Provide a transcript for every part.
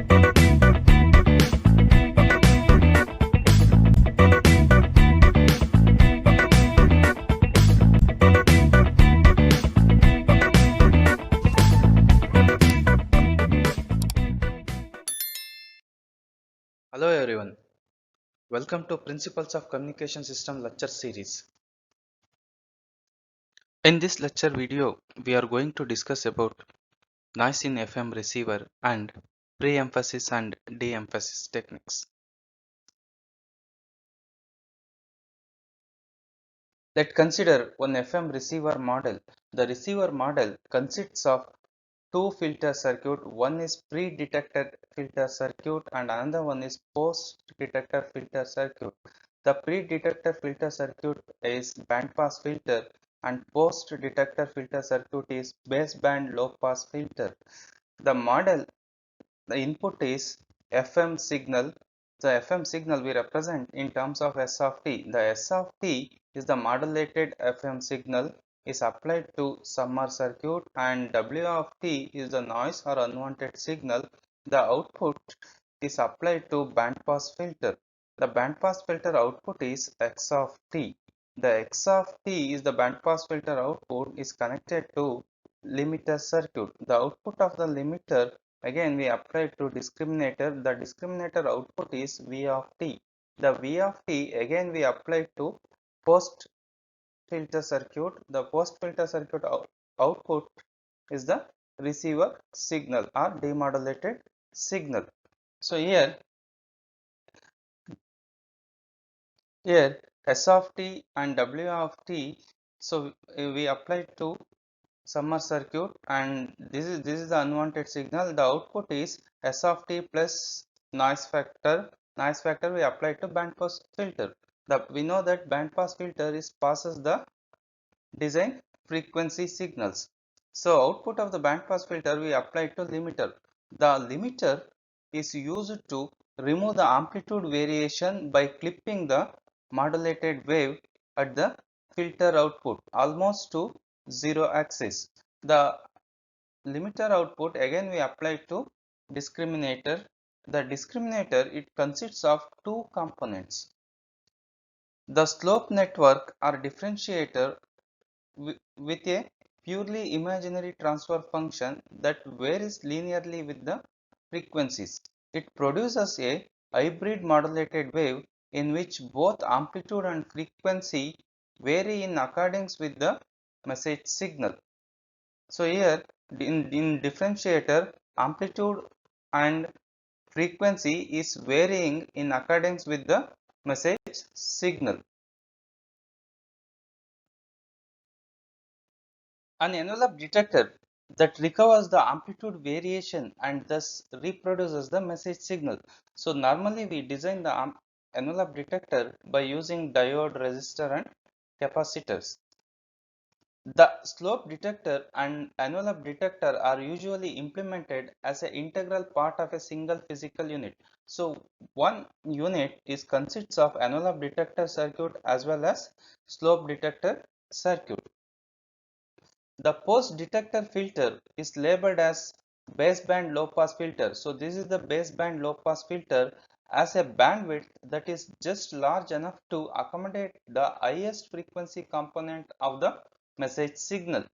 Hello everyone, welcome to Principles of Communication System lecture series. In this lecture video, we are going to discuss about noise in FM receiver and pre-emphasis and de-emphasis techniques. Let's consider one FM receiver model. The receiver model consists of two filter circuit. One is pre-detector filter circuit and another one is post-detector filter circuit. The pre-detector filter circuit is band pass filter and post-detector filter circuit is baseband low pass filter. The model, the input is FM signal. The FM signal we represent in terms of S of t. The S of t is the modulated FM signal is applied to summer circuit and W of t is the noise or unwanted signal. The output is applied to band pass filter. The band pass filter output is X of t. The X of t is the band pass filter output is connected to limiter circuit. The output of the limiter again we apply to discriminator. The discriminator output is V of t. The V of t again we apply to post filter circuit. The post filter circuit output is the receiver signal or demodulated signal. So here S of t and W of t, so we apply to summer circuit and this is the unwanted signal. The output is S of t plus noise factor. Noise factor we apply to band pass filter. We know that band pass filter is passes the design frequency signals. So output of the band pass filter we apply to limiter. The limiter is used to remove the amplitude variation by clipping the modulated wave at the filter output almost to zero axis. The limiter output again we apply to discriminator. The discriminator it consists of two components. The slope network or differentiator with a purely imaginary transfer function that varies linearly with the frequencies. It produces a hybrid modulated wave in which both amplitude and frequency vary in accordance with the message signal. So here in differentiator amplitude and frequency is varying in accordance with the message signal. An envelope detector that recovers the amplitude variation and thus reproduces the message signal. So normally we design the envelope detector by using diode, resistor and capacitors. The slope detector and envelope detector are usually implemented as an integral part of a single physical unit. So one unit is consists of envelope detector circuit as well as slope detector circuit. The post detector filter is labeled as baseband low pass filter. So this is the baseband low pass filter as a bandwidth that is just large enough to accommodate the highest frequency component of the message signal.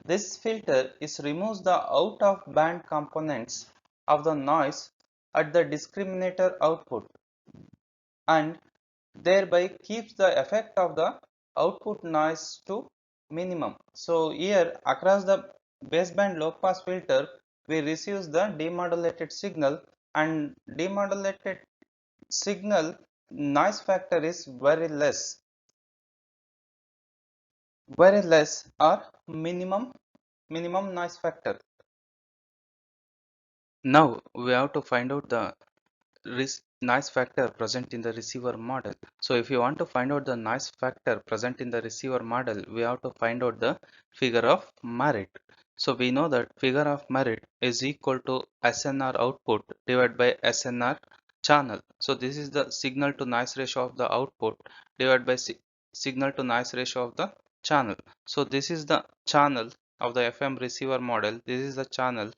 This filter removes the out of band components of the noise at the discriminator output and thereby keeps the effect of the output noise to minimum. So here across the baseband low pass filter we receive the demodulated signal and demodulated signal noise factor is very less or minimum noise factor. Now we have to find out the noise factor present in the receiver model. So if you want to find out the noise factor present in the receiver model, we have to find out the figure of merit. So we know that figure of merit is equal to SNR output divided by SNR channel. So this is the signal to noise ratio of the output divided by signal to noise ratio of the channel. So this is the channel of the FM receiver model. This is the channel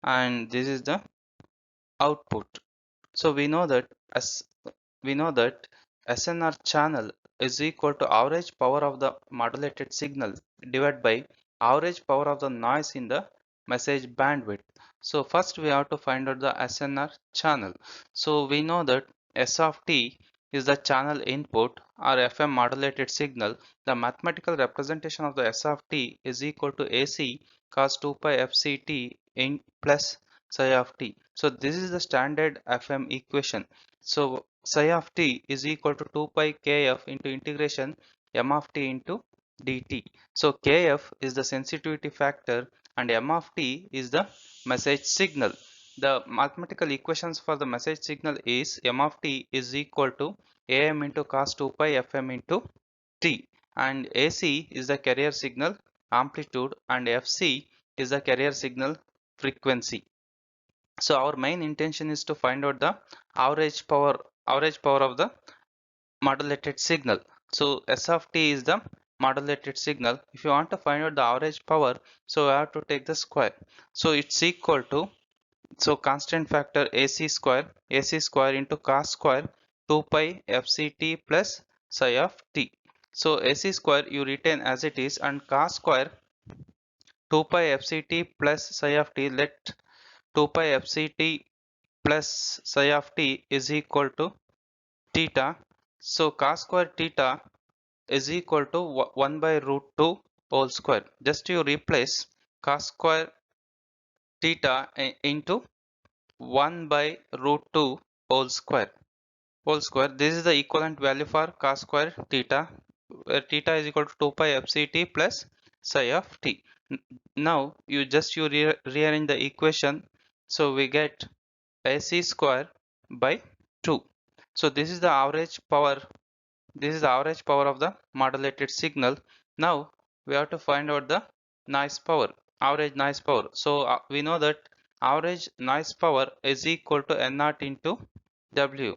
and this is the output. So we know that SNR channel is equal to average power of the modulated signal divided by average power of the noise in the message bandwidth. So first we have to find out the SNR channel. So we know that S of t is the channel input or FM modulated signal. The mathematical representation of the S of t is equal to AC cos 2 pi FCT in plus psi of t. So this is the standard FM equation. So psi of t is equal to 2 pi kf into integration m of t into dt. So kf is the sensitivity factor and m of t is the message signal. The mathematical equations for the message signal is m of t is equal to am into cos 2 pi fm into t, and AC is the carrier signal amplitude and FC is the carrier signal frequency. So our main intention is to find out the average power of the modulated signal. So S of t is the modulated signal. If you want to find out the average power, so we have to take the square. So it's equal to, so constant factor AC square into cos square 2 pi FCT plus psi of t. So AC square you retain as it is, and cos square 2 pi FCT plus psi of t, let 2 pi FCT plus psi of t is equal to theta. So cos square theta is equal to 1 by root 2 whole square. Just you replace cos square theta into 1 by root 2 whole square. This is the equivalent value for cos square theta, where theta is equal to 2 pi FCT plus psi of t. Now you rearrange the equation, so we get AC square by 2. So this is the average power of the modulated signal. Now we have to find out the noise power, average noise power. So we know that average noise power is equal to N naught into W.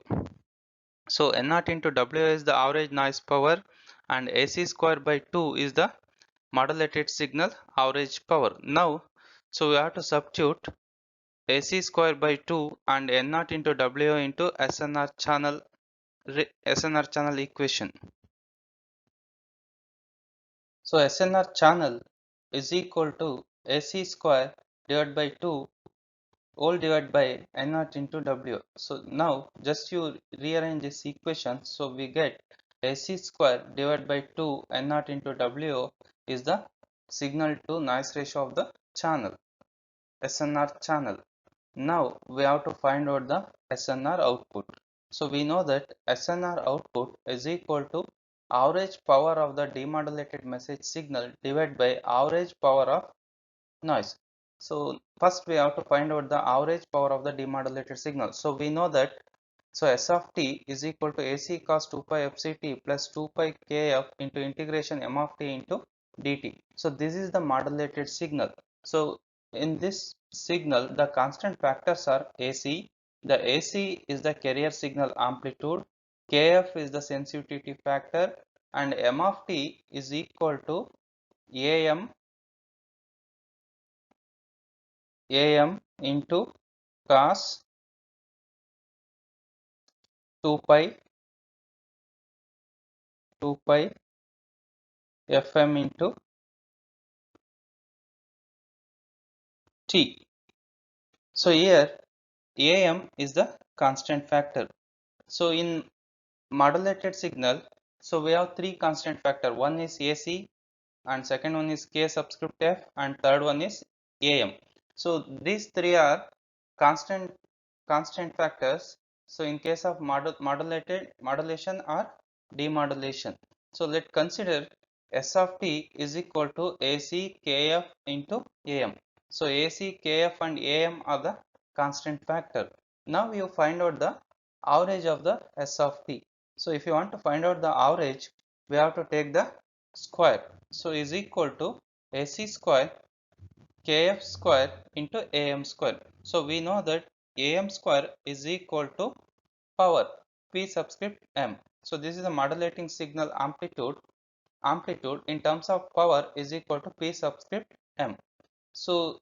So N naught into W is the average noise power, and AC square by 2 is the modulated signal average power. Now, so we have to substitute AC square by 2 and N naught into W into SNR channel equation. So SNR channel is equal to AC square divided by 2 whole divided by N naught into W. So now just you rearrange this equation, so we get AC square divided by 2 N naught into W is the signal to noise ratio of the channel, SNR channel. Now we have to find out the SNR output. So we know that SNR output is equal to average power of the demodulated message signal divided by average power of noise. So first we have to find out the average power of the demodulated signal. So we know that, so S of t is equal to AC cos 2 pi FCT plus 2 pi kf into integration m of t into dt. So this is the modulated signal. So in this signal the constant factors are AC. The AC is the carrier signal amplitude, kf is the sensitivity factor, and m of t is equal to am into cos 2 pi 2 pi fm into t. So here am is the constant factor. So in modulated signal, so we have three constant factor. One is AC, and second one is k subscript f, and third one is am. So these three are constant factors. So in case of modulation or demodulation, so let's consider S of t is equal to AC kf into am. So AC, kf and am are the constant factor. Now you find out the average of the S of t. So if you want to find out the average, we have to take the square. So is equal to AC square kf square into am square. So we know that am square is equal to power p subscript m. So this is the modulating signal amplitude. Amplitude in terms of power is equal to p subscript m. So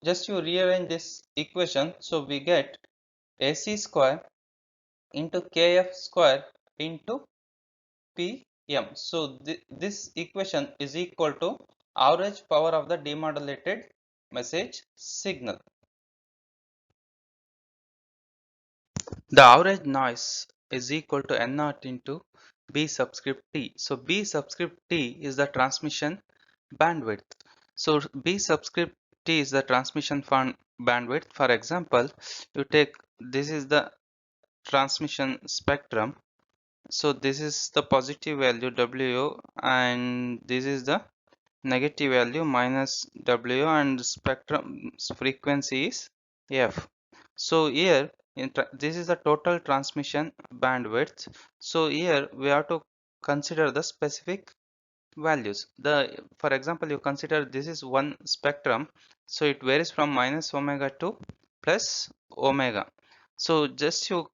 just you rearrange this equation, so we get AC square into KF square into PM. So this equation is equal to average power of the demodulated message signal. The average noise is equal to N naught into B subscript T. So B subscript T is the transmission bandwidth. So B subscript T is the transmission bandwidth. For example, you take this is the transmission spectrum. So this is the positive value W and this is the negative value minus W and spectrum frequency is F. So here this is the total transmission bandwidth. So here we have to consider the specific values. For example, you consider this is one spectrum, so it varies from minus omega to plus omega. So just you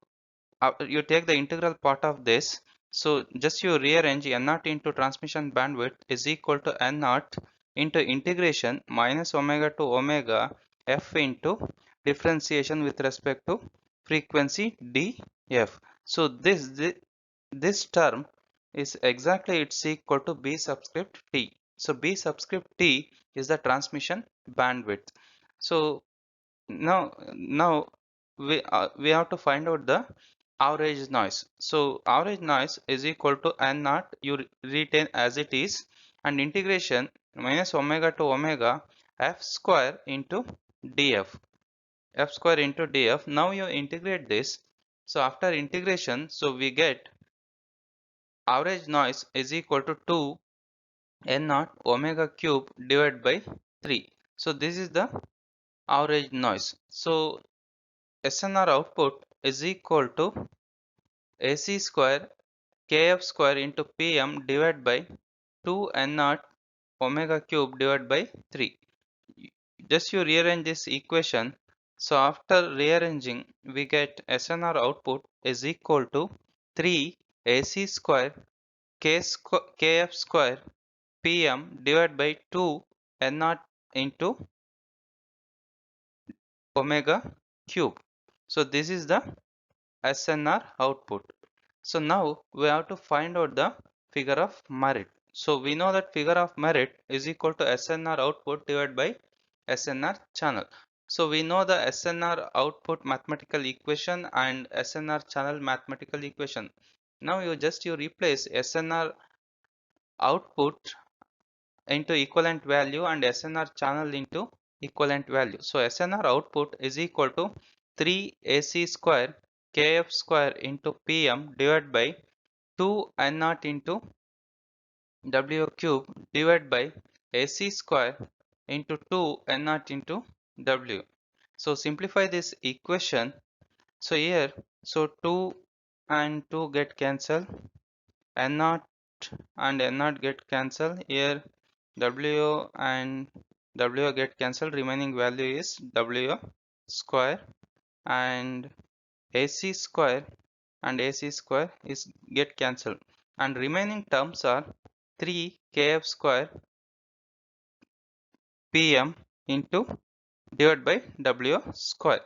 take the integral part of this, so just you rearrange n naught into transmission bandwidth is equal to n naught into integration minus omega to omega f into differentiation with respect to frequency df. So this term is exactly it's equal to b subscript t. So b subscript t is the transmission bandwidth. So now we have to find out the average noise. So average noise is equal to n naught, you retain as it is, and integration minus omega to omega f square into df, f square into df. Now you integrate this. So after integration, so we get average noise is equal to 2 n naught omega cube divided by 3. So this is the average noise. So SNR output is equal to AC square KF square into PM divided by 2 N naught omega cube divided by 3. Just you rearrange this equation. So after rearranging, we get SNR output is equal to 3 AC square KF square PM divided by 2 N naught into omega cube. So this is the SNR output. So now we have to find out the figure of merit. So we know that figure of merit is equal to SNR output divided by SNR channel. So we know the SNR output mathematical equation and SNR channel mathematical equation. Now you replace SNR output into equivalent value and SNR channel into equivalent value. So SNR output is equal to 3 AC square KF square into PM divided by 2 N naught into W cube divided by AC square into 2 N naught into W. So simplify this equation. So here, so 2 and 2 get cancelled, N naught and N naught get cancelled. Here W and W get cancelled, remaining value is W square, and AC square and AC square is get cancelled, and remaining terms are 3 KF square PM into divided by W square.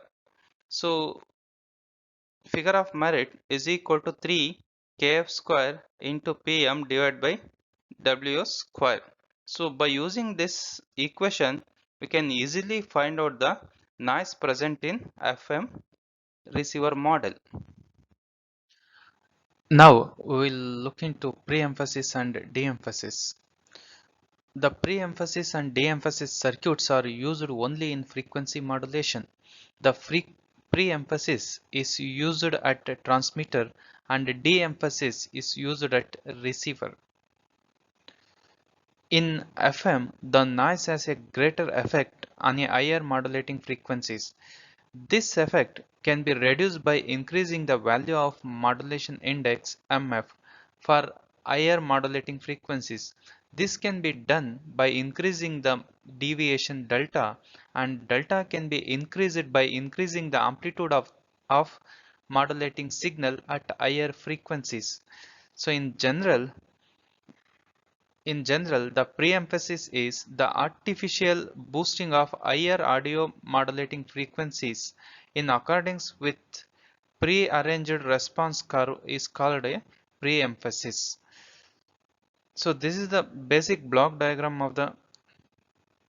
So figure of merit is equal to 3 KF square into PM divided by W square. So by using this equation, we can easily find out the noise present in FM receiver model. Now we will look into pre-emphasis and de-emphasis. The pre-emphasis and de-emphasis circuits are used only in frequency modulation. The pre-emphasis is used at a transmitter and de-emphasis is used at receiver. In FM, the noise has a greater effect on a higher modulating frequencies. This effect can be reduced by increasing the value of modulation index MF for higher modulating frequencies. This can be done by increasing the deviation delta, and delta can be increased by increasing the amplitude of modulating signal at higher frequencies. So in general, the pre-emphasis is the artificial boosting of higher audio modulating frequencies in accordance with pre-arranged response curve is called a pre-emphasis. So this is the basic block diagram of the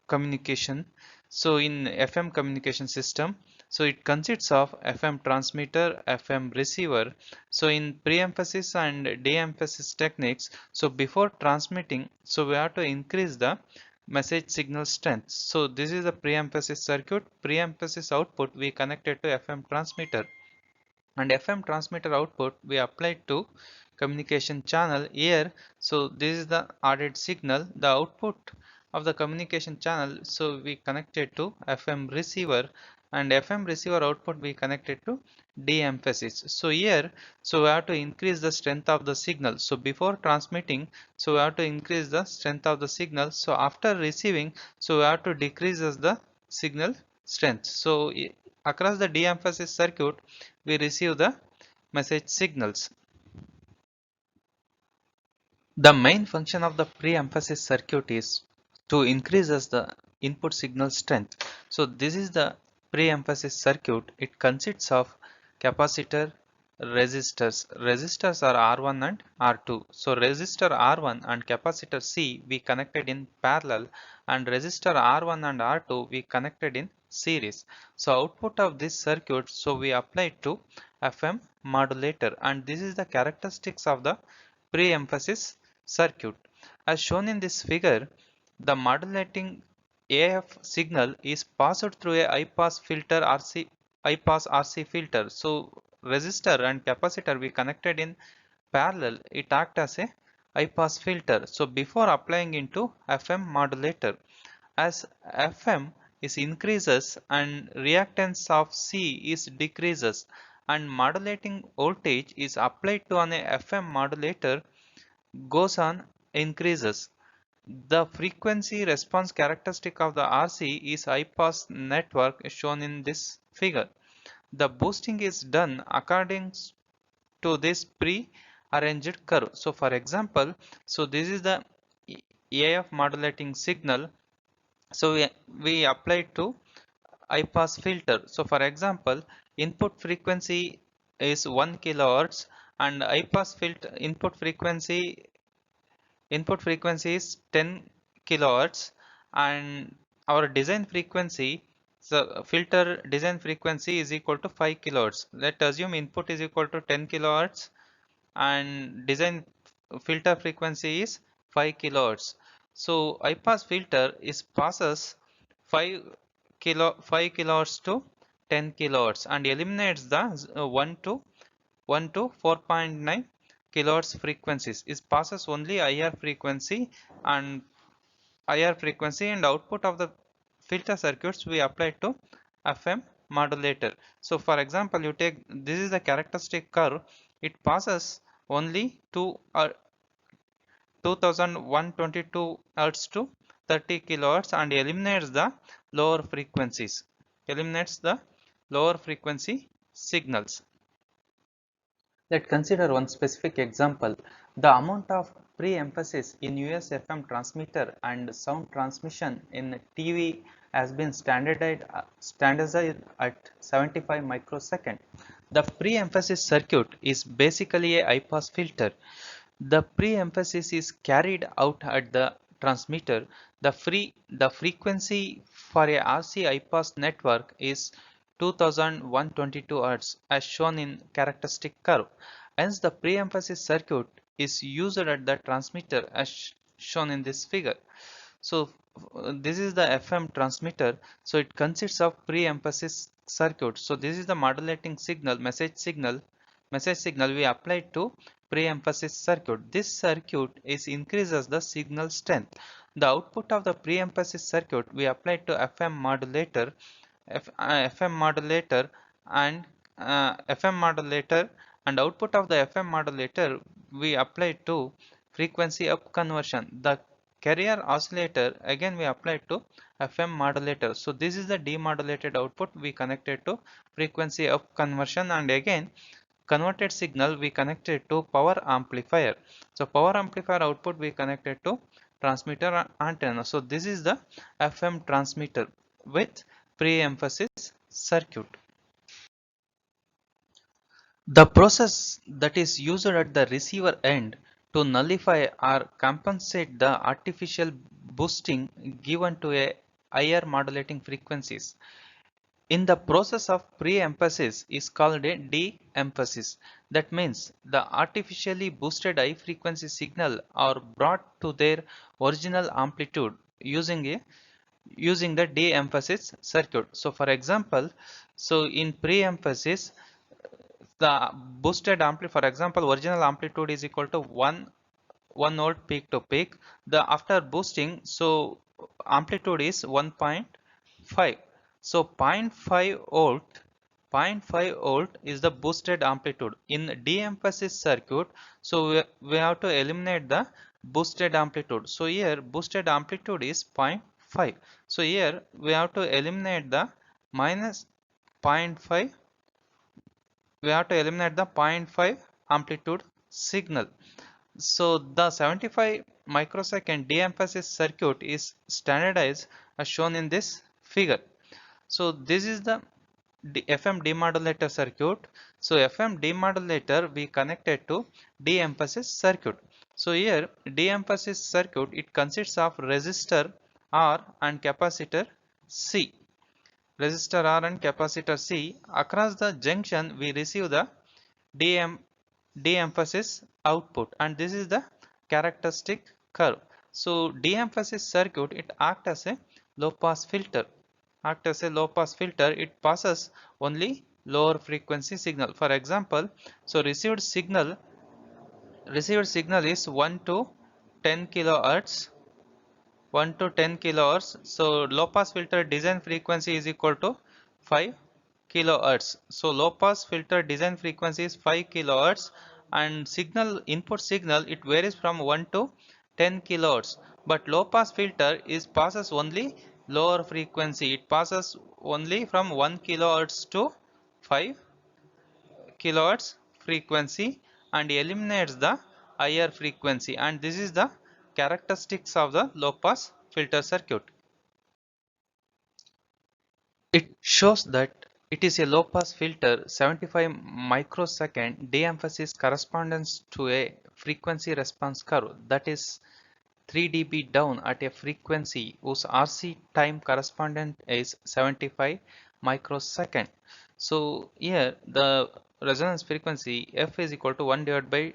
communication. So in FM communication system, so it consists of FM transmitter, FM receiver. So in pre-emphasis and de-emphasis techniques, so before transmitting, so we have to increase the message signal strength. So this is the pre-emphasis circuit. Pre-emphasis output we connected to FM transmitter, and FM transmitter output we applied to communication channel here. So this is the added signal, the output of the communication channel, so we connected to FM receiver, and FM receiver output we connected to de-emphasis. So here, so we have to increase the strength of the signal. So before transmitting, so we have to increase the strength of the signal. So after receiving, so we have to decrease the signal strength. So across the de-emphasis circuit we receive the message signals. The main function of the pre-emphasis circuit is to increase the input signal strength. So this is the pre-emphasis circuit. It consists of capacitor, resistors. Resistors are R1 and R2. So resistor R1 and capacitor C we connected in parallel, and resistor R1 and R2 we connected in series. So output of this circuit, so we applied to FM modulator, and this is the characteristics of the pre-emphasis circuit. As shown in this figure, the modulating AF signal is passed through a high pass RC filter. So resistor and capacitor we connected in parallel, it act as a high pass filter. So before applying into FM modulator, as FM is increases and reactance of C is decreases, and modulating voltage is applied to an FM modulator goes on increases. The frequency response characteristic of the RC is high pass network shown in this figure. The boosting is done according to this pre-arranged curve. So for example, so this is the AF modulating signal. So we apply to high pass filter. So for example, is 1 kilohertz, and high pass filter input frequency is 10 kilohertz, and our design frequency, so filter design frequency is equal to 5 kilohertz. Let's assume input is equal to 10 kilohertz and design filter frequency is 5 kilohertz. So high pass filter is passes 5 kilohertz to 10 kilohertz and eliminates the 1 to 4.9 kilohertz frequencies. It passes only and higher frequency, and output of the filter circuits we apply to FM modulator. So for example, you take this is the characteristic curve. It passes only to 2122 hertz to 30 kilohertz and eliminates the lower frequencies. Eliminates the lower frequency signals. Let's consider one specific example. The amount of pre-emphasis in US FM transmitter and sound transmission in TV has been standardized at 75 microsecond. The pre-emphasis circuit is basically a high-pass filter. The pre-emphasis is carried out at the transmitter. The frequency for a RC high-pass network is 2122 Hz as shown in characteristic curve. Hence the pre-emphasis circuit is used at the transmitter as shown in this figure. So this is the FM transmitter. So it consists of pre-emphasis circuit. So this is the modulating signal, message signal we applied to pre-emphasis circuit. This circuit is increases the signal strength. The output of the pre-emphasis circuit we applied to FM modulator and FM modulator, and output of the FM modulator we applied to frequency up conversion. The carrier oscillator again we applied to FM modulator. So this is the demodulated output we connected to frequency up conversion, and again converted signal we connected to power amplifier. So power amplifier output we connected to transmitter antenna. So this is the FM transmitter with pre-emphasis circuit. The process that is used at the receiver end to nullify or compensate the artificial boosting given to a higher modulating frequencies in the process of pre-emphasis is called a de-emphasis. That means the artificially boosted high frequency signal are brought to their original amplitude using the de-emphasis circuit. So for example, so in pre-emphasis the boosted ampli for example original amplitude is equal to 1 volt peak to peak. The after boosting, so amplitude is 1.5. So zero point 0.5 volt, zero point 0.5 volt is the boosted amplitude in de-emphasis circuit. So we have to eliminate the boosted amplitude. So here boosted amplitude is 0.5. So here we have to eliminate the minus 0.5. We have to eliminate the zero point 0.5 amplitude signal. So the 75 microsecond de-emphasis circuit is standardized as shown in this figure. So this is the FM demodulator circuit. So FM demodulator we connected to de-emphasis circuit. So here de-emphasis circuit it consists of resistor R and capacitor C. Resistor R and capacitor C. Across the junction we receive the de-emphasis output, and this is the characteristic curve. So de-emphasis circuit it acts as a low pass filter. It passes only lower frequency signal. For example, so received signal is 1 to 10 kilohertz 1 to 10 kilohertz. So low pass filter design frequency is equal to 5 kilohertz. So low pass filter design frequency is 5 kilohertz, and signal input signal it varies from 1 to 10 kilohertz. But low pass filter is passes only lower frequency. It passes only from 1 kilohertz to 5 kilohertz frequency and eliminates the higher frequency, and this is the characteristics of the low pass filter circuit. It shows that it is a low pass filter 75 microsecond de-emphasis corresponds to a frequency response curve that is 3 dB down at a frequency whose RC time correspondent is 75 microsecond. So here the resonance frequency f is equal to 1 divided by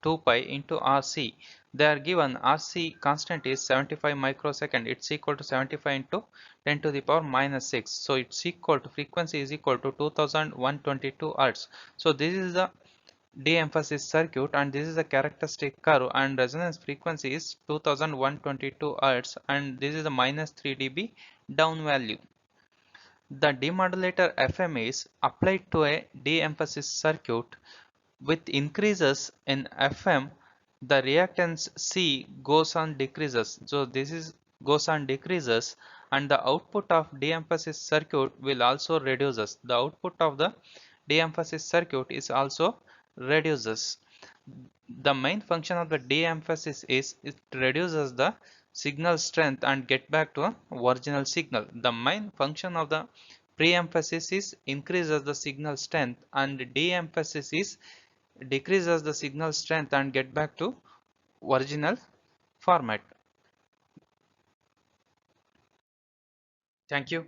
2 pi into RC. They are given RC constant is 75 microsecond. It's equal to 75 into 10 to the power minus 6. So it's equal to frequency is equal to 2122 hertz. So this is the de-emphasis circuit, and this is the characteristic curve, and resonance frequency is 2122 hertz, and this is the minus 3 dB down value. The demodulator FM is applied to a de-emphasis circuit. With increases in FM, the reactance C goes on decreases. So this is goes on decreases, and the output of de-emphasis circuit will also reduces. The output of the de-emphasis circuit is also reduces. The main function of the de-emphasis is it reduces the signal strength and get back to original signal. The main function of the pre-emphasis is increases the signal strength, and de-emphasis is decreases the signal strength and get back to original format. Thank you.